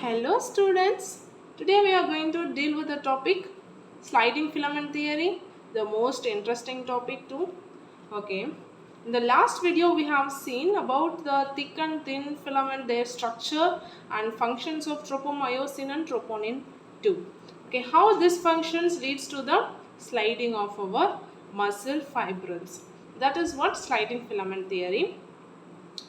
Hello students, today we are going to deal with the topic sliding filament theory, the most interesting topic too. Okay, in the last video we have seen about the thick and thin filament, their structure and functions of tropomyosin and troponin 2. Okay, how this functions leads to the sliding of our muscle fibrils. That is what sliding filament theory.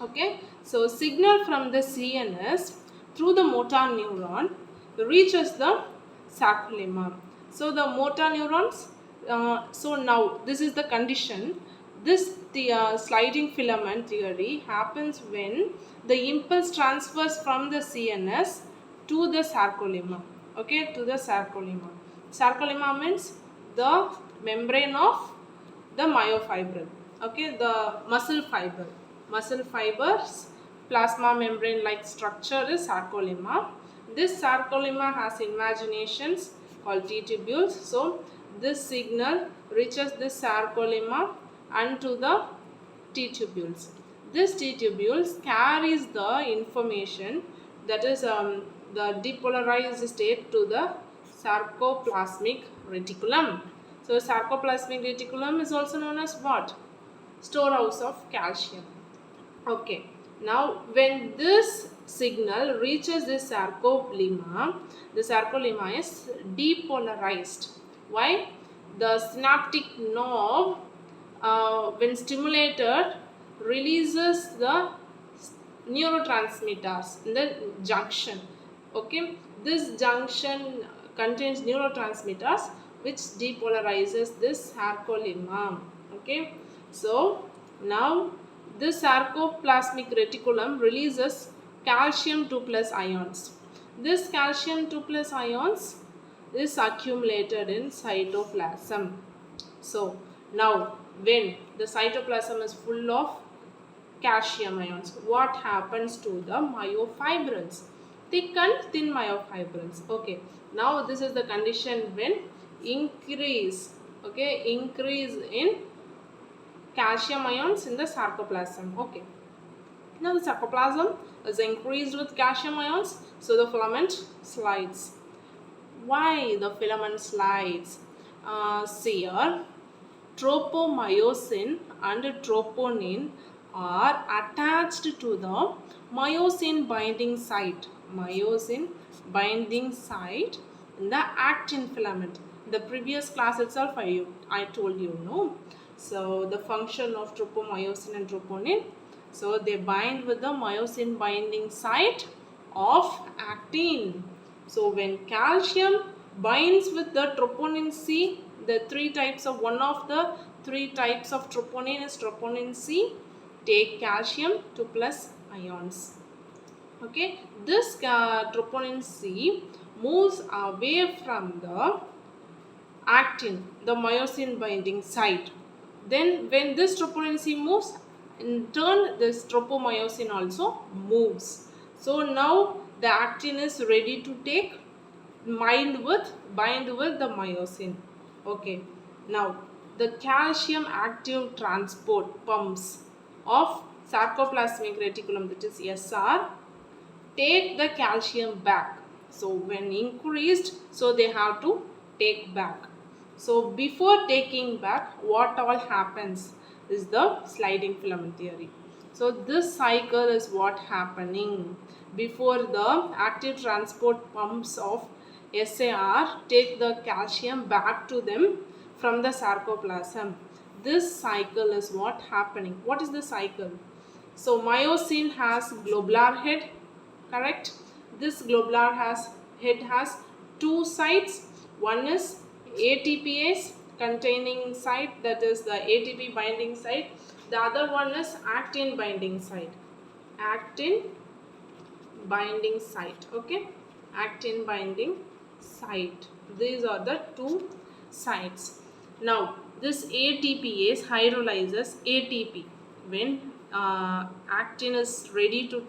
Okay, so signal from the CNS through the motor neuron reaches the sarcolemma. So the motor neurons, so now this is the condition. The sliding filament theory happens when the impulse transfers from the CNS to the sarcolemma. Okay, to the sarcolemma. Sarcolemma means the membrane of the myofibril. Okay, the muscle fibers plasma membrane like structure is sarcolemma. This sarcolemma has invaginations called T tubules. So this signal reaches this sarcolemma and to the T tubules. This T tubules carries the information, that is the depolarized state, to the sarcoplasmic reticulum. So sarcoplasmic reticulum is also known as what? Storehouse of calcium. Okay. Now when this signal reaches the sarcolemma is depolarized. Why? The synaptic knob, when stimulated, releases the neurotransmitters in the junction. Okay, this junction contains neurotransmitters which depolarizes this sarcolemma. Okay, so now this sarcoplasmic reticulum releases calcium 2 plus ions. This calcium 2 plus ions is accumulated in cytoplasm. So now when the cytoplasm is full of calcium ions, what happens to the myofibrils? Thick and thin myofibrils. Okay, now this is the condition when increase in calcium ions in the sarcoplasm. Okay, now the sarcoplasm is increased with calcium ions, so the filament slides. Why the filament slides? See here, tropomyosin and troponin are attached to the myosin binding site. Myosin binding site in the actin filament. The previous class itself I told you, no? So the function of tropomyosin and troponin. So they bind with the myosin binding site of actin. So when calcium binds with the troponin C, one of the three types of troponin is troponin C, take calcium 2 plus ions. Okay, this troponin C moves away from the actin, the myosin binding site. Then when this troponin C moves, in turn this tropomyosin also moves. So now the actin is ready to bind with the myosin. Okay, now the calcium active transport pumps of sarcoplasmic reticulum, that is SR, take the calcium back. So when increased, so they have to take back. So before taking back, what all happens is the sliding filament theory. So this cycle is what happening before the active transport pumps of SAR take the calcium back to them from the sarcoplasm. This cycle is what happening. What is the cycle? So myosin has globular head, correct? This globular head has two sides. One is ATPase containing site, that is the ATP binding site. The other one is actin binding site. Actin binding site. Okay, actin binding site. These are the two sites. Now this ATPase hydrolyzes ATP when actin is ready to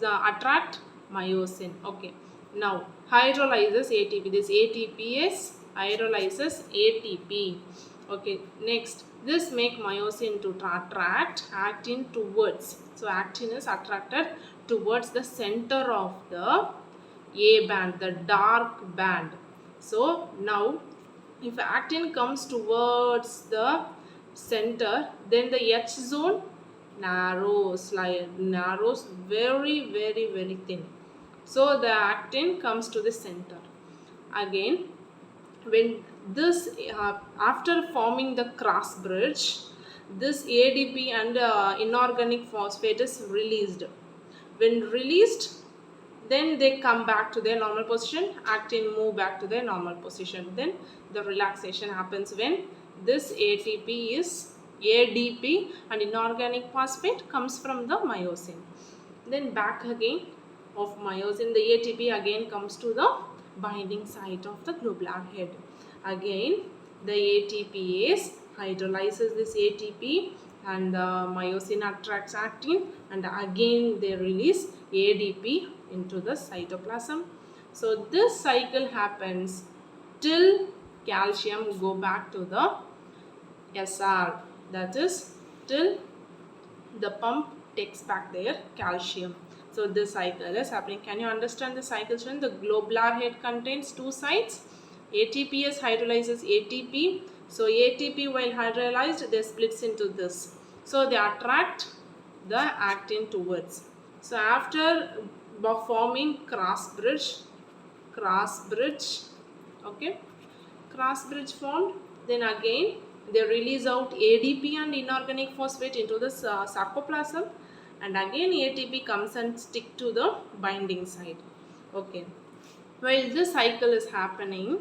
attract myosin. Okay, now hydrolyzes ATP. This ATPase hydrolyzes ATP. Okay, next this make myosin to attract actin towards. So actin is attracted towards the center of the A band, the dark band. So now if actin comes towards the center, then the H zone narrows very thin. So the actin comes to the center. Again, when this after forming the cross bridge, this ADP and inorganic phosphate is released. When released, then they come back to their normal position, actin move back to their normal position. Then the relaxation happens when this ADP and inorganic phosphate comes from the myosin. Then back again of myosin, the ATP again comes to the binding site of the globular head. Again the ATPase hydrolyzes this ATP and the myosin attracts actin, and again they release ADP into the cytoplasm. So this cycle happens till calcium go back to the SR, that is till the pump takes back their calcium. So this cycle is happening. Can you understand the cycle? The globular head contains two sites. ATPase hydrolyzes ATP. So ATP while hydrolyzed, they splits into this. So they attract the actin towards. So after forming cross bridge, okay, cross bridge formed, then again they release out ADP and inorganic phosphate into the sarcoplasm, and again ATP comes and stick to the binding site. Okay, while this cycle is happening,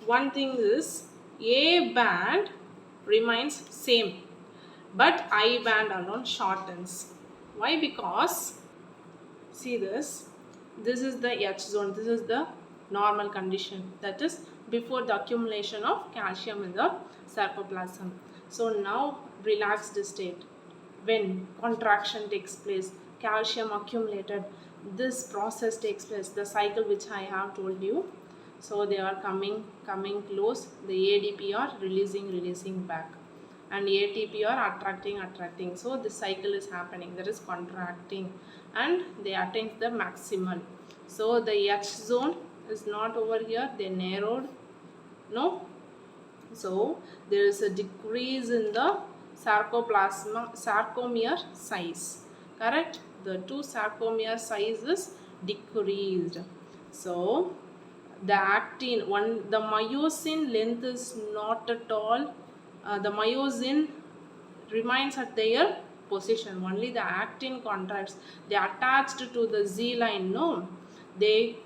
one thing is A band remains same, but I band alone shortens. Why? Because see this is the H zone, this is the normal condition, that is before the accumulation of calcium in the sarcoplasm. So now relaxed state, when contraction takes place, calcium accumulated, this process takes place, the cycle which I have told you. So they are coming close, the ADP are releasing back, and ATP are attracting. So this cycle is happening, that is contracting, and they attain the maximal. So the H zone is not over here, they narrowed, no. So there is a decrease in the sarcomere size, correct? The two sarcomere size is decreased. So the actin, the myosin length is not at all, the myosin remains at their position, only the actin contracts. They are attached to the Z line, no, they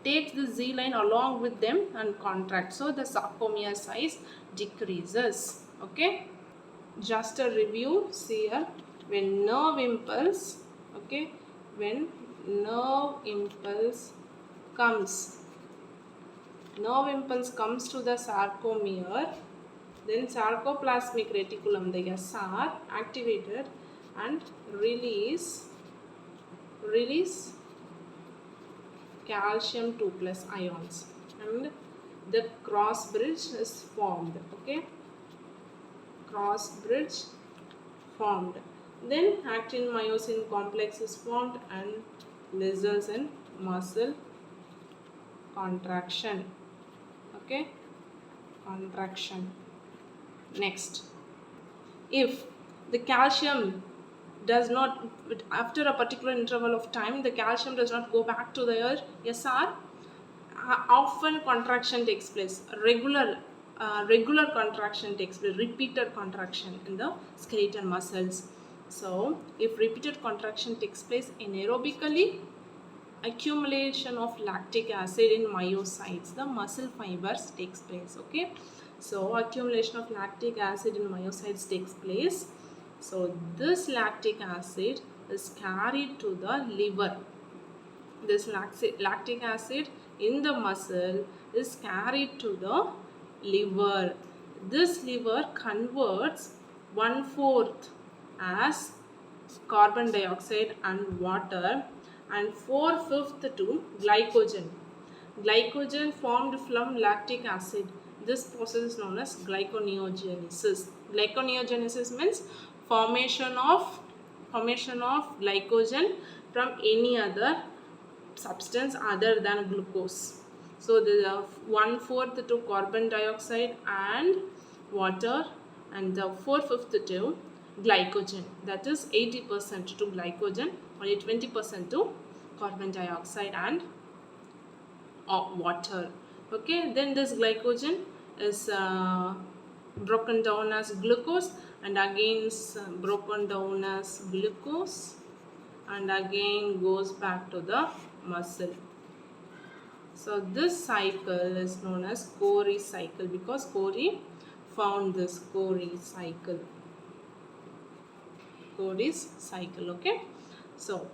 take the Z line along with them and contract, so the sarcomere size decreases. Okay, just a review. See here, when nerve impulse, okay, when nerve impulse comes to the sarcomere, then sarcoplasmic reticulum, the SR, activated and release calcium 2+ ions, and the cross bridge is formed. Okay, cross bridge formed, then actin myosin complex is formed and results in muscle contraction. Okay, contraction. Next, if the calcium does not, after a particular interval of time, the calcium does not go back to their SR, often contraction takes place, regular contraction takes place, repeated contraction in the skeletal muscles. So if repeated contraction takes place anaerobically, accumulation of lactic acid in myocytes, the muscle fibers takes place. Okay, so accumulation of lactic acid in myocytes takes place. So this lactic acid is carried to the liver. This lactic acid in the muscle is carried to the liver. This liver converts 1/4 as carbon dioxide and water, and 4/5 to glycogen. Glycogen formed from lactic acid. This process is known as glyconeogenesis. Glyconeogenesis means formation of glycogen from any other substance other than glucose. So the 1/4 to carbon dioxide and water, and the 4/5 to glycogen. That is 80% to glycogen, only 20% to carbon dioxide and water. Okay, then this glycogen is broken down as glucose, and again broken down as glucose, and again goes back to the muscle. So this cycle is known as Cori cycle, because Cori found this Cori cycle. Cory's cycle. Okay, so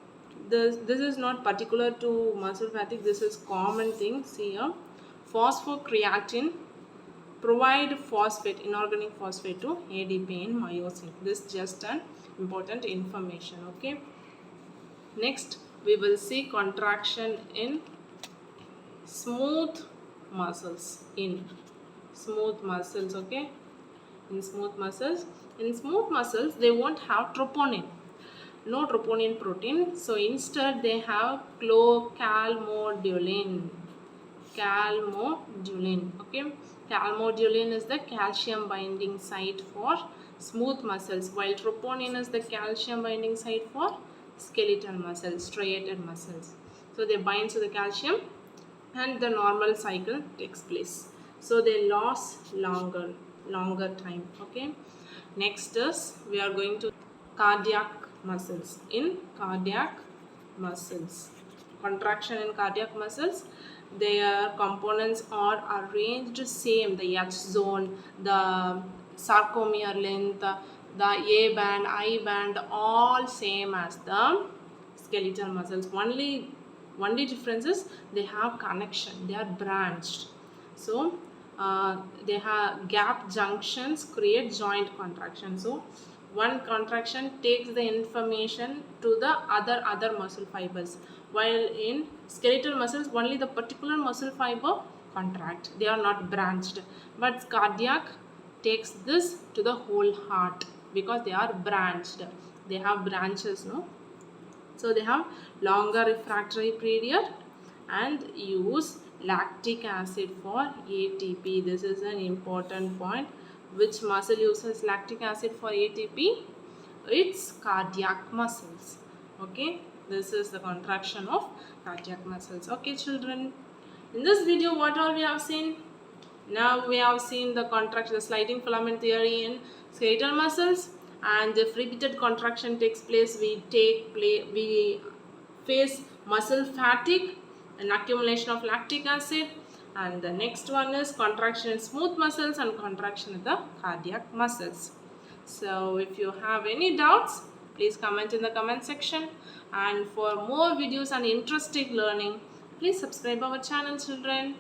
this is not particular to muscle fatigue. This is common thing. See here, phosphocreatine provide phosphate, inorganic phosphate to ADP in myosin. This just an important information. Okay. Next, we will see contraction in smooth muscles. In smooth muscles, okay. In smooth muscles, they won't have troponin. No troponin protein. So instead, they have calmodulin. Calmodulin. Okay. Calmodulin is the calcium binding site for smooth muscles, while troponin is the calcium binding site for skeletal muscles, striated muscles. So they bind to the calcium and the normal cycle takes place. So they last longer time. Okay. Next is we are going to cardiac muscles. In cardiac muscles, contraction in cardiac muscles, their components are arranged same. The H zone, the sarcomere length, the A band, I band, all same as the skeletal muscles. Only difference is they have connection, they are branched. So they have gap junctions create joint contraction. So one contraction takes the information to the other muscle fibers, while in skeletal muscles only the particular muscle fiber contract, they are not branched. But cardiac takes this to the whole heart because they are branched, they have branches, no. So they have longer refractory period and use lactic acid for ATP. This is an important point. Which muscle uses lactic acid for ATP? It's cardiac muscles. Okay, this is the contraction of cardiac muscles. Okay, children. In this video, what all we have seen? Now we have seen the contraction, the sliding filament theory in skeletal muscles, and if repeated contraction takes place, we face muscle fatigue and accumulation of lactic acid. And the next one is contraction in smooth muscles and contraction in the cardiac muscles. So if you have any doubts, please comment in the comment section. And for more videos and interesting learning, please subscribe our channel, children.